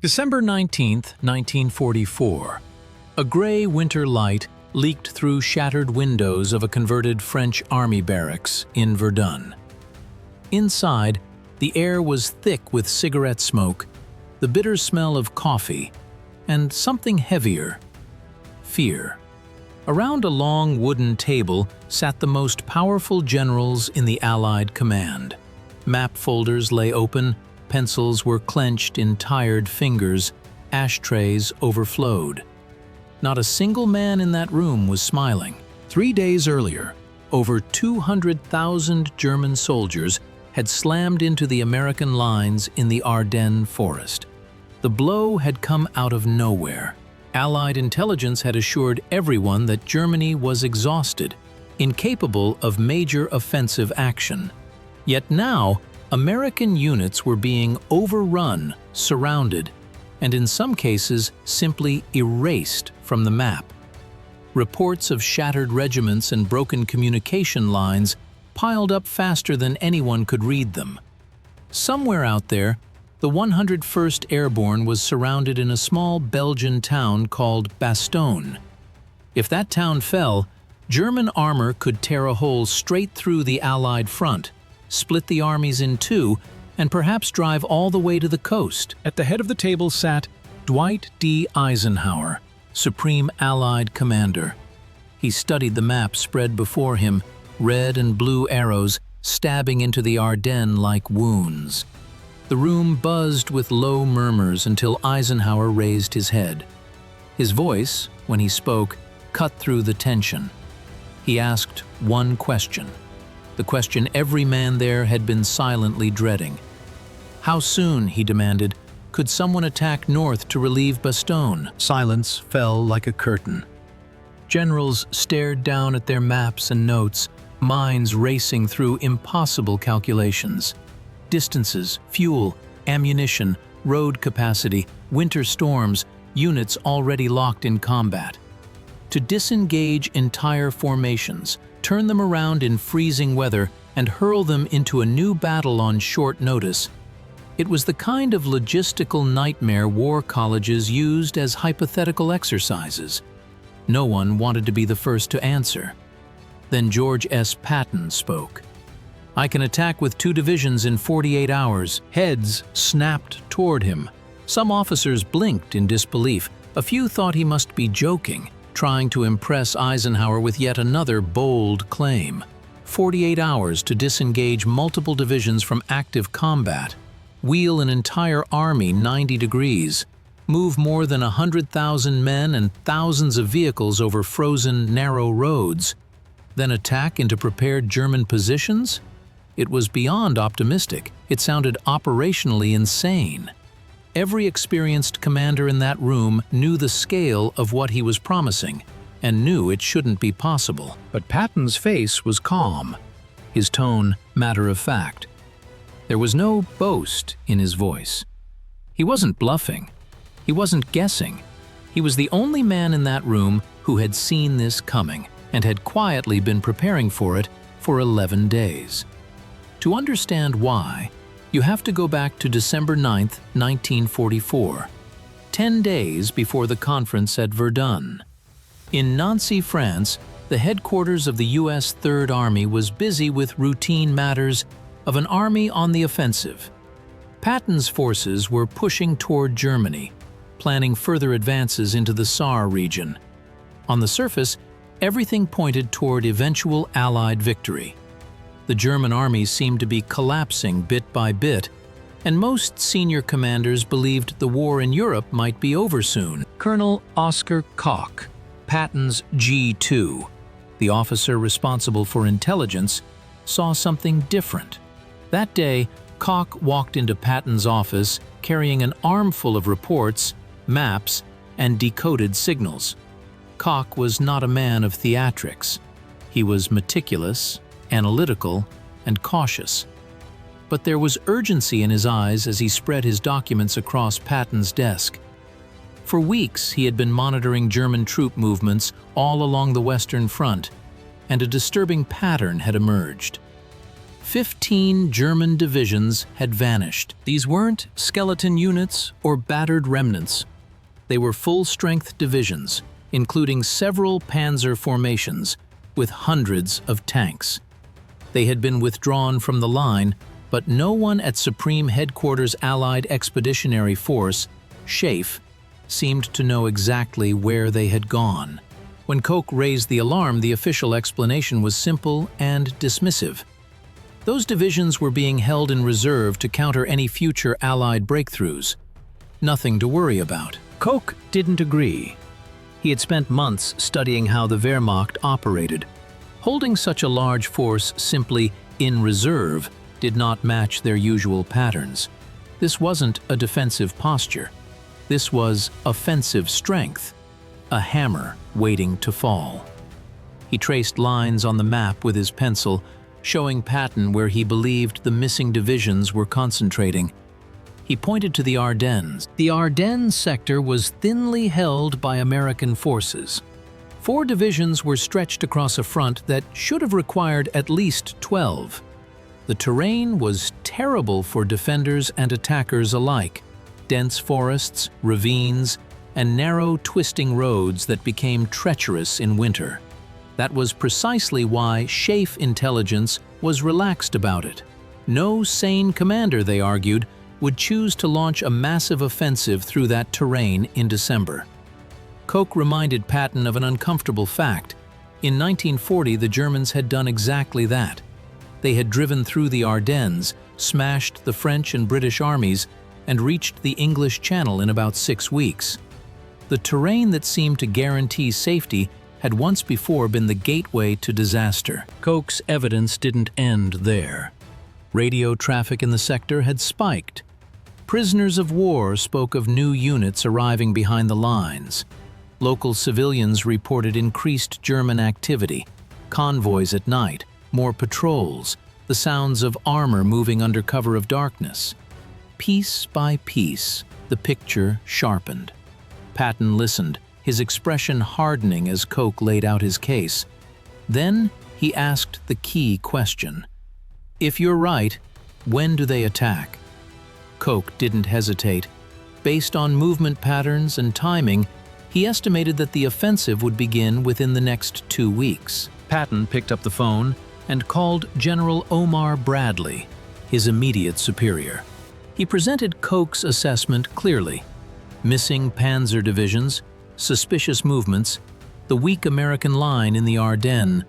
December 19, 1944. A gray winter light leaked through shattered windows of a converted French army barracks in Verdun. Inside, the air was thick with cigarette smoke, the bitter smell of coffee, and something heavier: fear. Around a long wooden table sat the most powerful generals in the Allied command. Map folders lay open, pencils were clenched in tired fingers, ashtrays overflowed. Not a single man in that room was smiling. 3 days earlier, over 200,000 German soldiers had slammed into the American lines in the Ardennes forest. The blow had come out of nowhere. Allied intelligence had assured everyone that Germany was exhausted, incapable of major offensive action. Yet now, American units were being overrun, surrounded, and in some cases simply erased from the map. Reports of shattered regiments and broken communication lines piled up faster than anyone could read them. Somewhere out there, the 101st Airborne was surrounded in a small Belgian town called Bastogne. If that town fell, German armor could tear a hole straight through the Allied front, split the armies in two, and perhaps drive all the way to the coast. At the head of the table sat Dwight D. Eisenhower, Supreme Allied Commander. He studied the map spread before him, red and blue arrows stabbing into the Ardennes like wounds. The room buzzed with low murmurs until Eisenhower raised his head. His voice, when he spoke, cut through the tension. He asked one question, the question every man there had been silently dreading. How soon, he demanded, could someone attack north to relieve Bastogne? Silence fell like a curtain. Generals stared down at their maps and notes, minds racing through impossible calculations. Distances, fuel, ammunition, road capacity, winter storms, units already locked in combat. To disengage entire formations, turn them around in freezing weather, and hurl them into a new battle on short notice. It was the kind of logistical nightmare war colleges used as hypothetical exercises. No one wanted to be the first to answer. Then George S. Patton spoke. "I can attack with 2 divisions in 48 hours. Heads snapped toward him. Some officers blinked in disbelief. A few thought he must be joking, trying to impress Eisenhower with yet another bold claim. 48 hours to disengage multiple divisions from active combat, wheel an entire army 90 degrees, move more than 100,000 men and thousands of vehicles over frozen, narrow roads, then attack into prepared German positions? It was beyond optimistic. It sounded operationally insane. Every experienced commander in that room knew the scale of what he was promising and knew it shouldn't be possible. But Patton's face was calm, his tone matter of fact. There was no boast in his voice. He wasn't bluffing. He wasn't guessing. He was the only man in that room who had seen this coming and had quietly been preparing for it for 11 days. To understand why, you have to go back to December 9, 1944, 10 days before the conference at Verdun. In Nancy, France, the headquarters of the U.S. Third Army was busy with routine matters of an army on the offensive. Patton's forces were pushing toward Germany, planning further advances into the Saar region. On the surface, everything pointed toward eventual Allied victory. The German army seemed to be collapsing bit by bit, and most senior commanders believed the war in Europe might be over soon. Colonel Oskar Koch, Patton's G2, the officer responsible for intelligence, saw something different. That day, Koch walked into Patton's office carrying an armful of reports, maps, and decoded signals. Koch was not a man of theatrics. He was meticulous, analytical, and cautious. But there was urgency in his eyes as he spread his documents across Patton's desk. For weeks, he had been monitoring German troop movements all along the Western Front, and a disturbing pattern had emerged. 15 German divisions had vanished. These weren't skeleton units or battered remnants. They were full-strength divisions, including several panzer formations, with hundreds of tanks. They had been withdrawn from the line, but no one at Supreme Headquarters Allied Expeditionary Force, SHAEF, seemed to know exactly where they had gone. When Koch raised the alarm, the official explanation was simple and dismissive. Those divisions were being held in reserve to counter any future Allied breakthroughs. Nothing to worry about. Koch didn't agree. He had spent months studying how the Wehrmacht operated. Holding such a large force simply in reserve did not match their usual patterns. This wasn't a defensive posture. This was offensive strength, a hammer waiting to fall. He traced lines on the map with his pencil, showing Patton where he believed the missing divisions were concentrating. He pointed to the Ardennes. The Ardennes sector was thinly held by American forces. 4 divisions were stretched across a front that should have required at least 12. The terrain was terrible for defenders and attackers alike. Dense forests, ravines, and narrow, twisting roads that became treacherous in winter. That was precisely why SHAEF intelligence was relaxed about it. No sane commander, they argued, would choose to launch a massive offensive through that terrain in December. Koch reminded Patton of an uncomfortable fact. In 1940, the Germans had done exactly that. They had driven through the Ardennes, smashed the French and British armies, and reached the English Channel in about 6 weeks. The terrain that seemed to guarantee safety had once before been the gateway to disaster. Koch's evidence didn't end there. Radio traffic in the sector had spiked. Prisoners of war spoke of new units arriving behind the lines. Local civilians reported increased German activity, convoys at night, more patrols, the sounds of armor moving under cover of darkness. Piece by piece, the picture sharpened. Patton listened, his expression hardening as Koch laid out his case. Then he asked the key question. If you're right, when do they attack? Koch didn't hesitate. Based on movement patterns and timing, he estimated that the offensive would begin within the next 2 weeks. Patton picked up the phone and called General Omar Bradley, his immediate superior. He presented Koch's assessment clearly. Missing panzer divisions, suspicious movements, the weak American line in the Ardennes.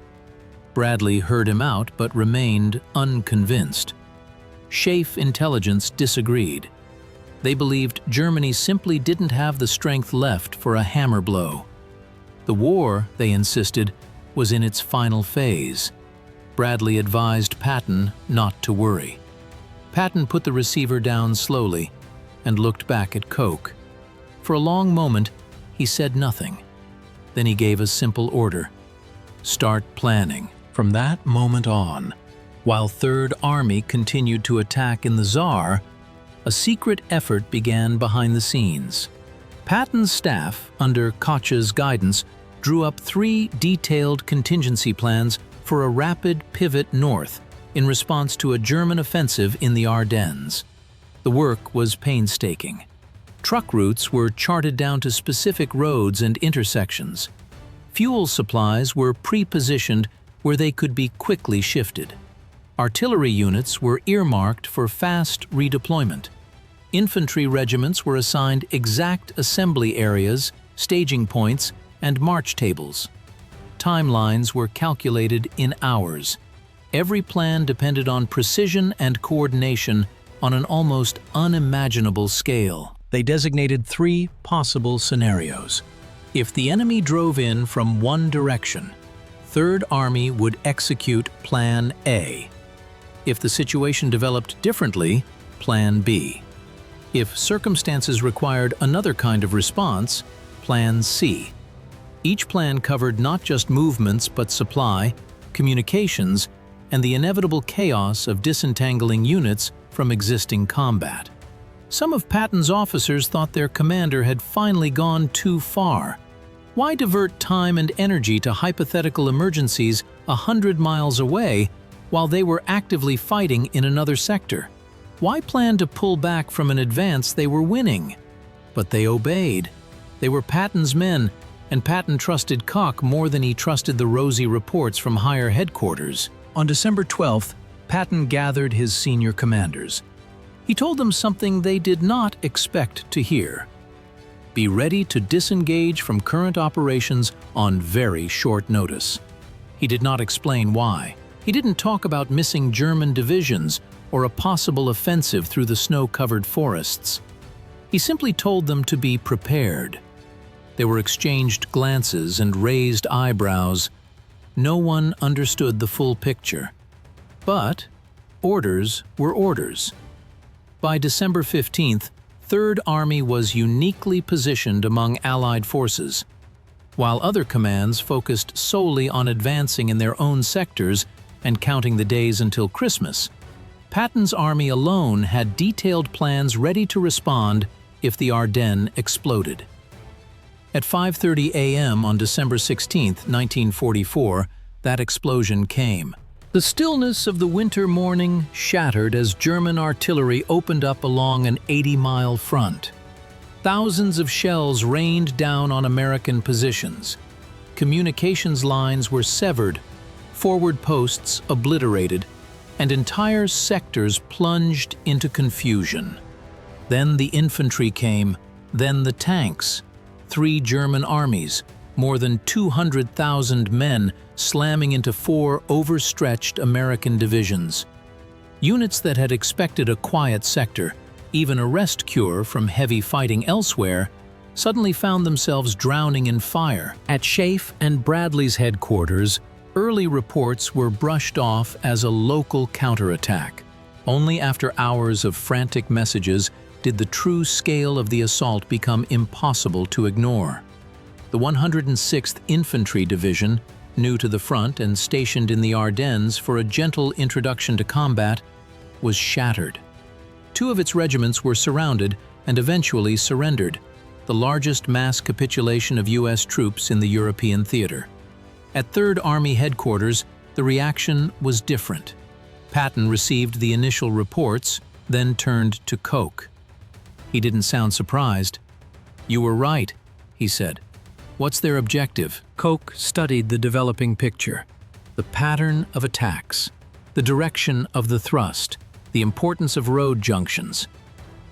Bradley heard him out but remained unconvinced. SHAEF intelligence disagreed. They believed Germany simply didn't have the strength left for a hammer blow. The war, they insisted, was in its final phase. Bradley advised Patton not to worry. Patton put the receiver down slowly and looked back at Koch. For a long moment, he said nothing. Then he gave a simple order. Start planning. From that moment on, while Third Army continued to attack in the Saar, a secret effort began behind the scenes. Patton's staff, under Koch's guidance, drew up 3 detailed contingency plans for a rapid pivot north in response to a German offensive in the Ardennes. The work was painstaking. Truck routes were charted down to specific roads and intersections. Fuel supplies were pre-positioned where they could be quickly shifted. Artillery units were earmarked for fast redeployment. Infantry regiments were assigned exact assembly areas, staging points, and march tables. Timelines were calculated in hours. Every plan depended on precision and coordination on an almost unimaginable scale. They designated 3 possible scenarios. If the enemy drove in from one direction, Third Army would execute Plan A. If the situation developed differently, Plan B. If circumstances required another kind of response, Plan C. Each plan covered not just movements but supply, communications, and the inevitable chaos of disentangling units from existing combat. Some of Patton's officers thought their commander had finally gone too far. Why divert time and energy to hypothetical emergencies 100 miles away while they were actively fighting in another sector? Why plan to pull back from an advance they were winning? But they obeyed. They were Patton's men, and Patton trusted Koch more than he trusted the rosy reports from higher headquarters. On December 12th, Patton gathered his senior commanders. He told them something they did not expect to hear. Be ready to disengage from current operations on very short notice. He did not explain why. He didn't talk about missing German divisions or a possible offensive through the snow-covered forests. He simply told them to be prepared. There were exchanged glances and raised eyebrows. No one understood the full picture. But orders were orders. By December 15th, Third Army was uniquely positioned among Allied forces. While other commands focused solely on advancing in their own sectors and counting the days until Christmas, Patton's army alone had detailed plans ready to respond if the Ardennes exploded. At 5:30 a.m. on December 16, 1944, that explosion came. The stillness of the winter morning shattered as German artillery opened up along an 80-mile front. Thousands of shells rained down on American positions. Communications lines were severed, forward posts obliterated, and entire sectors plunged into confusion. Then the infantry came, then the tanks. 3 German armies, more than 200,000 men slamming into 4 overstretched American divisions. Units that had expected a quiet sector, even a rest cure from heavy fighting elsewhere, suddenly found themselves drowning in fire. At Schaeff and Bradley's headquarters, early reports were brushed off as a local counterattack. Only after hours of frantic messages did the true scale of the assault become impossible to ignore. The 106th Infantry Division, new to the front and stationed in the Ardennes for a gentle introduction to combat, was shattered. 2 of its regiments were surrounded and eventually surrendered, the largest mass capitulation of U.S. troops in the European theater. At Third Army headquarters, the reaction was different. Patton received the initial reports, then turned to Koch. He didn't sound surprised. "You were right," he said. "What's their objective?" Koch studied the developing picture, the pattern of attacks, the direction of the thrust, the importance of road junctions.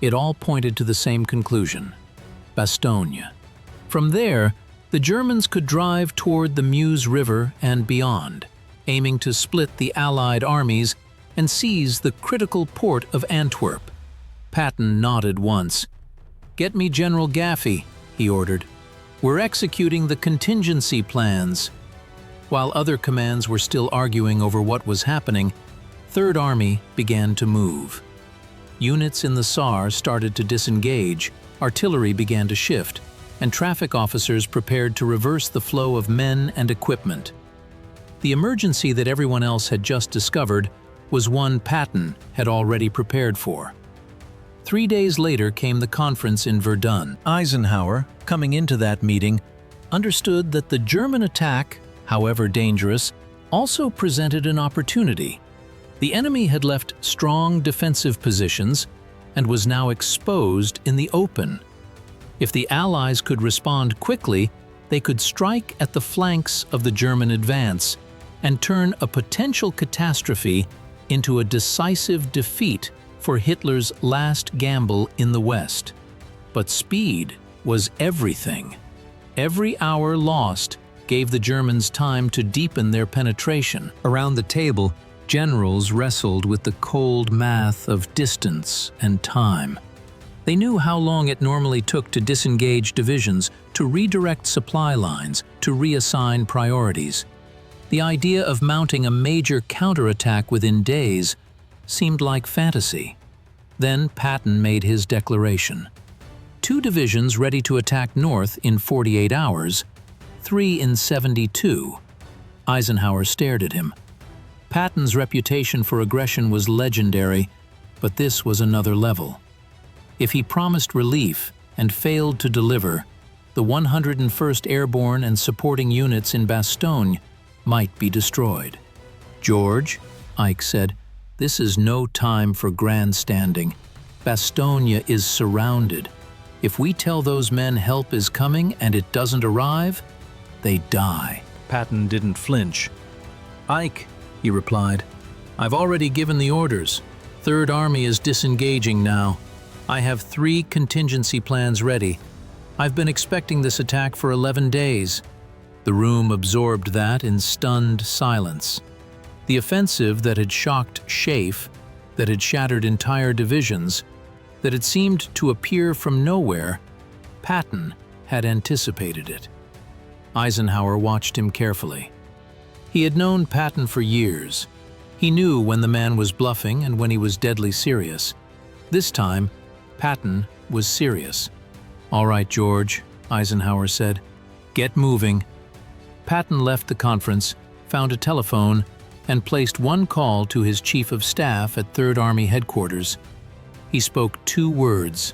It all pointed to the same conclusion: Bastogne. From there, the Germans could drive toward the Meuse River and beyond, aiming to split the Allied armies and seize the critical port of Antwerp. Patton nodded once. "Get me General Gaffey," he ordered. "We're executing the contingency plans." While other commands were still arguing over what was happening, Third Army began to move. Units in the Saar started to disengage, artillery began to shift, and traffic officers prepared to reverse the flow of men and equipment. The emergency that everyone else had just discovered was one Patton had already prepared for. 3 days later came the conference in Verdun. Eisenhower, coming into that meeting, understood that the German attack, however dangerous, also presented an opportunity. The enemy had left strong defensive positions and was now exposed in the open. If the Allies could respond quickly, they could strike at the flanks of the German advance and turn a potential catastrophe into a decisive defeat for Hitler's last gamble in the West. But speed was everything. Every hour lost gave the Germans time to deepen their penetration. Around the table, generals wrestled with the cold math of distance and time. They knew how long it normally took to disengage divisions, to redirect supply lines, to reassign priorities. The idea of mounting a major counterattack within days seemed like fantasy. Then Patton made his declaration. 2 divisions ready to attack north in 48 hours, 3 in 72. Eisenhower stared at him. Patton's reputation for aggression was legendary, but this was another level. If he promised relief and failed to deliver, the 101st Airborne and supporting units in Bastogne might be destroyed. "George," Ike said. "This is no time for grandstanding. Bastogne is surrounded. If we tell those men help is coming and it doesn't arrive, they die." Patton didn't flinch. "Ike," he replied, "I've already given the orders. Third Army is disengaging now. I have 3 contingency plans ready. I've been expecting this attack for 11 days. The room absorbed that in stunned silence. The offensive that had shocked Schaeff, that had shattered entire divisions, that had seemed to appear from nowhere, Patton had anticipated it. Eisenhower watched him carefully. He had known Patton for years. He knew when the man was bluffing and when he was deadly serious. This time, Patton was serious. "All right, George," Eisenhower said. "Get moving." Patton left the conference, found a telephone, and placed one call to his chief of staff at Third Army headquarters. He spoke 2 words: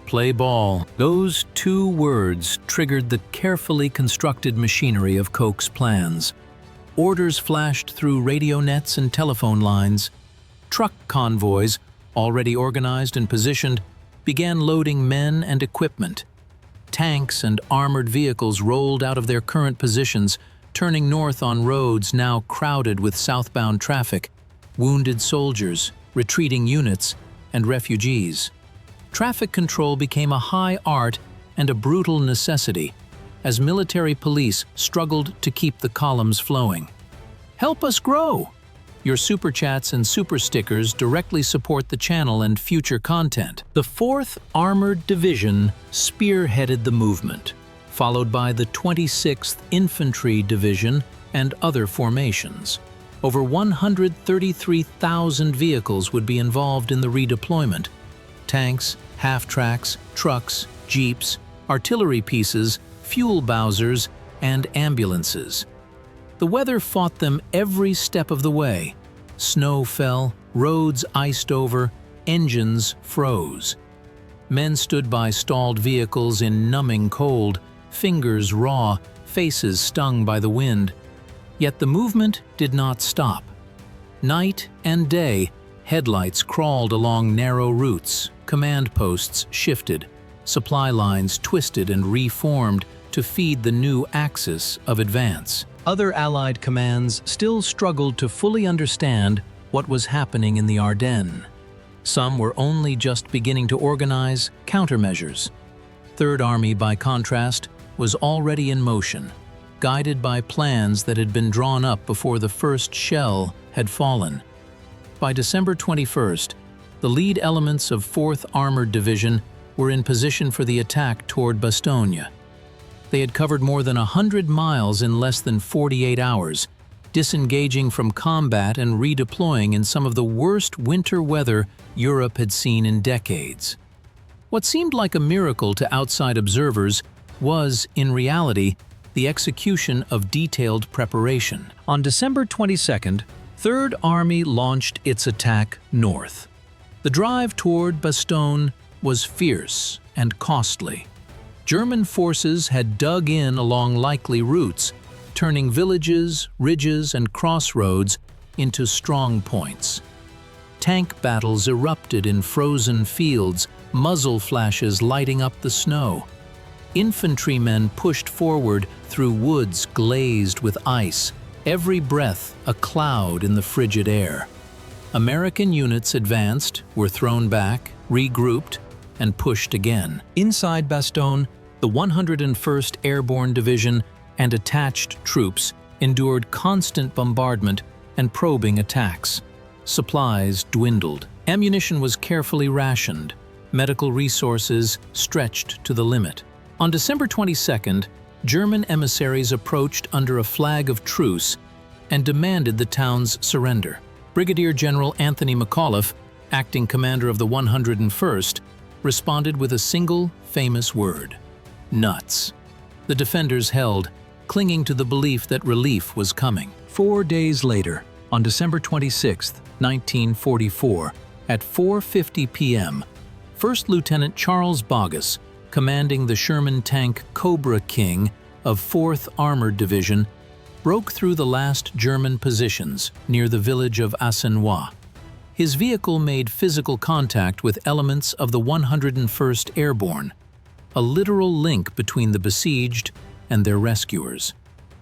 "Play ball." Those 2 words triggered the carefully constructed machinery of Koch's plans. Orders flashed through radio nets and telephone lines. Truck convoys, already organized and positioned, began loading men and equipment. Tanks and armored vehicles rolled out of their current positions, turning north on roads now crowded with southbound traffic, wounded soldiers, retreating units, and refugees. Traffic control became a high art and a brutal necessity, as military police struggled to keep the columns flowing. Help us grow! Your super chats and super stickers directly support the channel and future content. The 4th Armored Division spearheaded the movement, followed by the 26th Infantry Division and other formations. Over 133,000 vehicles would be involved in the redeployment. Tanks, half-tracks, trucks, jeeps, artillery pieces, fuel bowsers, and ambulances. The weather fought them every step of the way. Snow fell, roads iced over, engines froze. Men stood by stalled vehicles in numbing cold, fingers raw, faces stung by the wind. Yet the movement did not stop. Night and day, headlights crawled along narrow routes, command posts shifted, supply lines twisted and reformed to feed the new axis of advance. Other Allied commands still struggled to fully understand what was happening in the Ardennes. Some were only just beginning to organize countermeasures. Third Army, by contrast, was already in motion, guided by plans that had been drawn up before the first shell had fallen. By December 21st, the lead elements of 4th Armored Division were in position for the attack toward Bastogne. They had covered more than 100 miles in less than 48 hours, disengaging from combat and redeploying in some of the worst winter weather Europe had seen in decades. What seemed like a miracle to outside observers was, in reality, the execution of detailed preparation. On December 22nd, Third Army launched its attack north. The drive toward Bastogne was fierce and costly. German forces had dug in along likely routes, turning villages, ridges, and crossroads into strong points. Tank battles erupted in frozen fields, muzzle flashes lighting up the snow. Infantrymen pushed forward through woods glazed with ice, every breath a cloud in the frigid air. American units advanced, were thrown back, regrouped, and pushed again. Inside Bastogne, the 101st Airborne Division and attached troops endured constant bombardment and probing attacks. Supplies dwindled. Ammunition was carefully rationed. Medical resources stretched to the limit. On December 22nd, German emissaries approached under a flag of truce and demanded the town's surrender. Brigadier General Anthony McAuliffe, acting commander of the 101st, responded with a single famous word: nuts. The defenders held, clinging to the belief that relief was coming. 4 days later, on December 26, 1944, at 4:50 p.m., First Lieutenant Charles Boggess, commanding the Sherman tank Cobra King of 4th Armored Division, broke through the last German positions near the village of Ardennes. His vehicle made physical contact with elements of the 101st Airborne, a literal link between the besieged and their rescuers.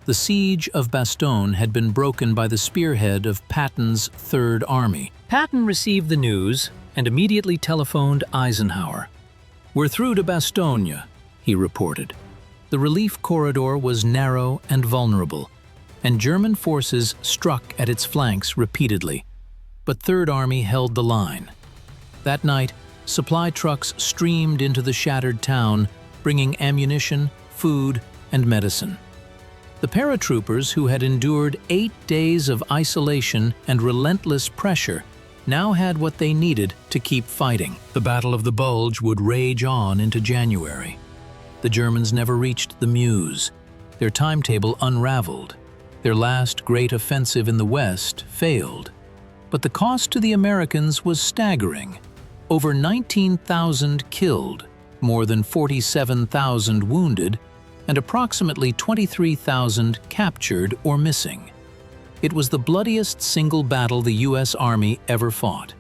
The siege of Bastogne had been broken by the spearhead of Patton's Third Army. Patton received the news and immediately telephoned Eisenhower. "We're through to Bastogne," he reported. The relief corridor was narrow and vulnerable, and German forces struck at its flanks repeatedly. But Third Army held the line. That night, supply trucks streamed into the shattered town, bringing ammunition, food, and medicine. The paratroopers, who had endured 8 days of isolation and relentless pressure, now had what they needed to keep fighting. The Battle of the Bulge would rage on into January. The Germans never reached the Meuse. Their timetable unraveled. Their last great offensive in the West failed. But the cost to the Americans was staggering. Over 19,000 killed, more than 47,000 wounded, and approximately 23,000 captured or missing. It was the bloodiest single battle the U.S. Army ever fought.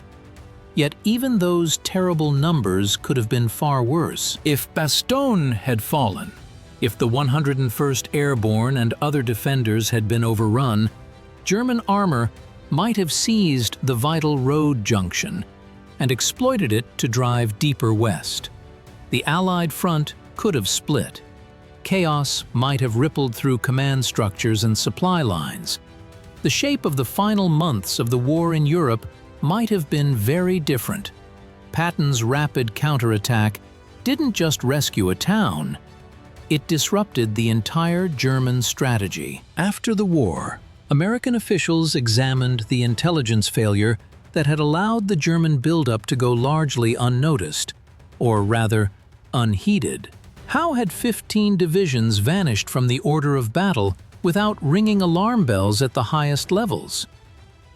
Yet even those terrible numbers could have been far worse. If Bastogne had fallen, if the 101st Airborne and other defenders had been overrun, German armor might have seized the vital road junction and exploited it to drive deeper west. The Allied front could have split. Chaos might have rippled through command structures and supply lines. The shape of the final months of the war in Europe might have been very different. Patton's rapid counterattack didn't just rescue a town, it disrupted the entire German strategy. After the war, American officials examined the intelligence failure that had allowed the German buildup to go largely unnoticed, or rather, unheeded. How had 15 divisions vanished from the order of battle without ringing alarm bells at the highest levels?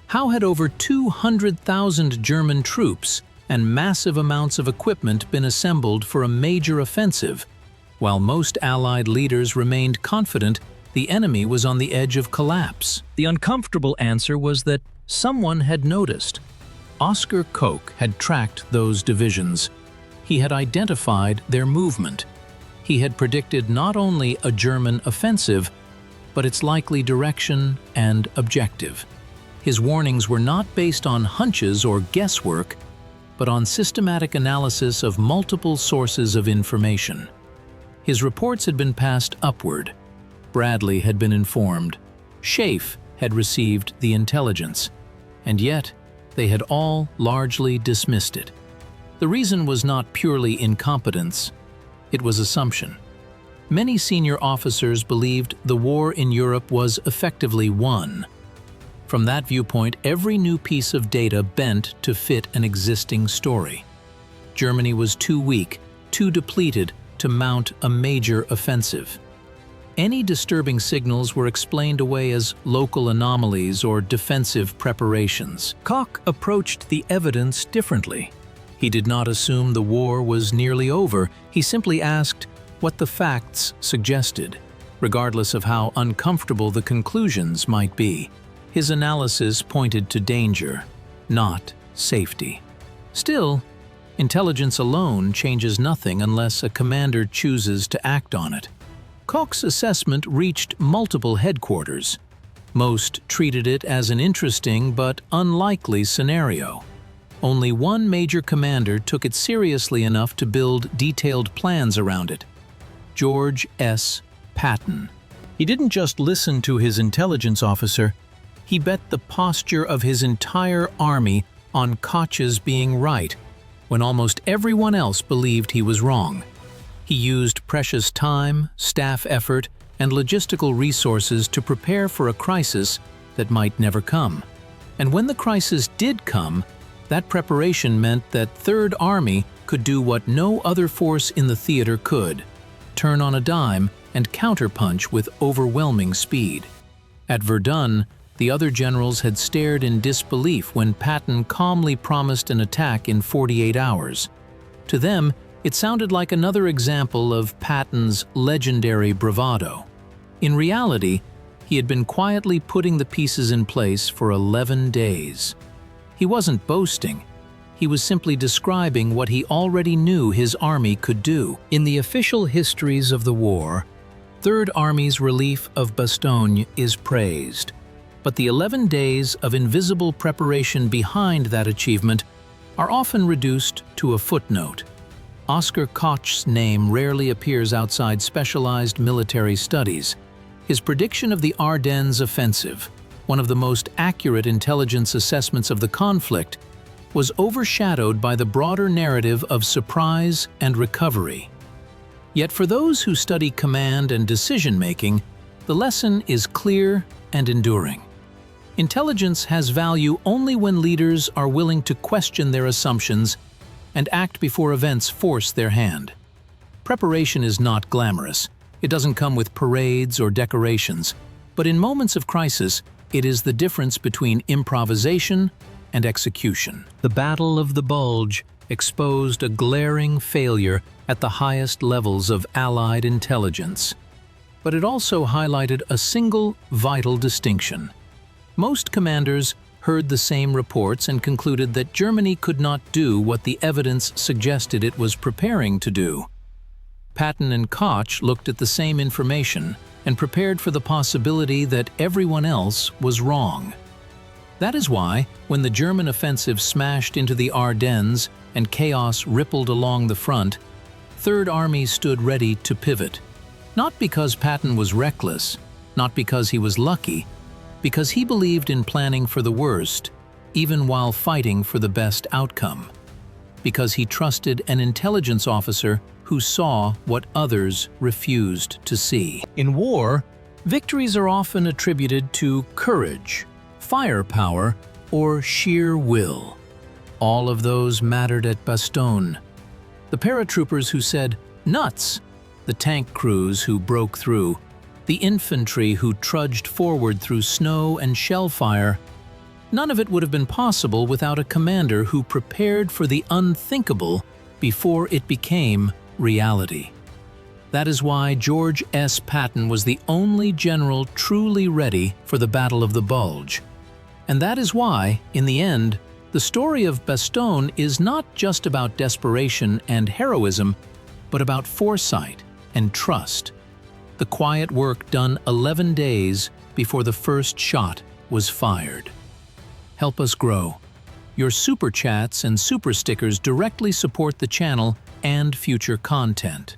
How had over 200,000 German troops and massive amounts of equipment been assembled for a major offensive, while most Allied leaders remained confident the enemy was on the edge of collapse? The uncomfortable answer was that someone had noticed. Oscar Koch had tracked those divisions. He had identified their movement. He had predicted not only a German offensive, but its likely direction and objective. His warnings were not based on hunches or guesswork, but on systematic analysis of multiple sources of information. His reports had been passed upward. Bradley had been informed. Schaeff had received the intelligence. And yet, they had all largely dismissed it. The reason was not purely incompetence. It was assumption. Many senior officers believed the war in Europe was effectively won. From that viewpoint, every new piece of data bent to fit an existing story. Germany was too weak, too depleted to mount a major offensive. Any disturbing signals were explained away as local anomalies or defensive preparations. Koch approached the evidence differently. He did not assume the war was nearly over. He simply asked what the facts suggested, regardless of how uncomfortable the conclusions might be. His analysis pointed to danger, not safety. Still, intelligence alone changes nothing unless a commander chooses to act on it. Koch's assessment reached multiple headquarters. Most treated it as an interesting but unlikely scenario. Only one major commander took it seriously enough to build detailed plans around it: George S. Patton. He didn't just listen to his intelligence officer, he bet the posture of his entire army on Koch's being right, when almost everyone else believed he was wrong. He used precious time, staff effort, and logistical resources to prepare for a crisis that might never come. And when the crisis did come, that preparation meant that Third Army could do what no other force in the theater could: turn on a dime and counterpunch with overwhelming speed. At Verdun, the other generals had stared in disbelief when Patton calmly promised an attack in 48 hours. To them, it sounded like another example of Patton's legendary bravado. In reality, He had been quietly putting the pieces in place for 11 days. He wasn't boasting. He was simply describing what he already knew his army could do. In the official histories of the war, Third Army's relief of Bastogne is praised. But the 11 days of invisible preparation behind that achievement are often reduced to a footnote. Oscar Koch's name rarely appears outside specialized military studies. His prediction of the Ardennes offensive, one of the most accurate intelligence assessments of the conflict, was overshadowed by the broader narrative of surprise and recovery. Yet for those who study command and decision-making, the lesson is clear and enduring. Intelligence has value only when leaders are willing to question their assumptions and act before events force their hand. Preparation is not glamorous. It doesn't come with parades or decorations, but in moments of crisis, it is the difference between improvisation and execution. The Battle of the Bulge exposed a glaring failure at the highest levels of Allied intelligence. But it also highlighted a single vital distinction. Most commanders heard the same reports and concluded that Germany could not do what the evidence suggested it was preparing to do. Patton and Koch looked at the same information and prepared for the possibility that everyone else was wrong. That is why, when the German offensive smashed into the Ardennes and chaos rippled along the front, Third Army stood ready to pivot. Not because Patton was reckless, not because he was lucky, because he believed in planning for the worst, even while fighting for the best outcome. Because he trusted an intelligence officer who saw what others refused to see. In war, victories are often attributed to courage, firepower, or sheer will. All of those mattered at Bastogne. The paratroopers who said, "Nuts!" The tank crews who broke through, the infantry who trudged forward through snow and shell fire. None of it would have been possible without a commander who prepared for the unthinkable before it became reality. That is why George S. Patton was the only general truly ready for the Battle of the Bulge. And that is why, in the end, the story of Bastogne is not just about desperation and heroism, but about foresight and trust. The quiet work done 11 days before the first shot was fired. Help us grow. Your super chats and super stickers directly support the channel and future content.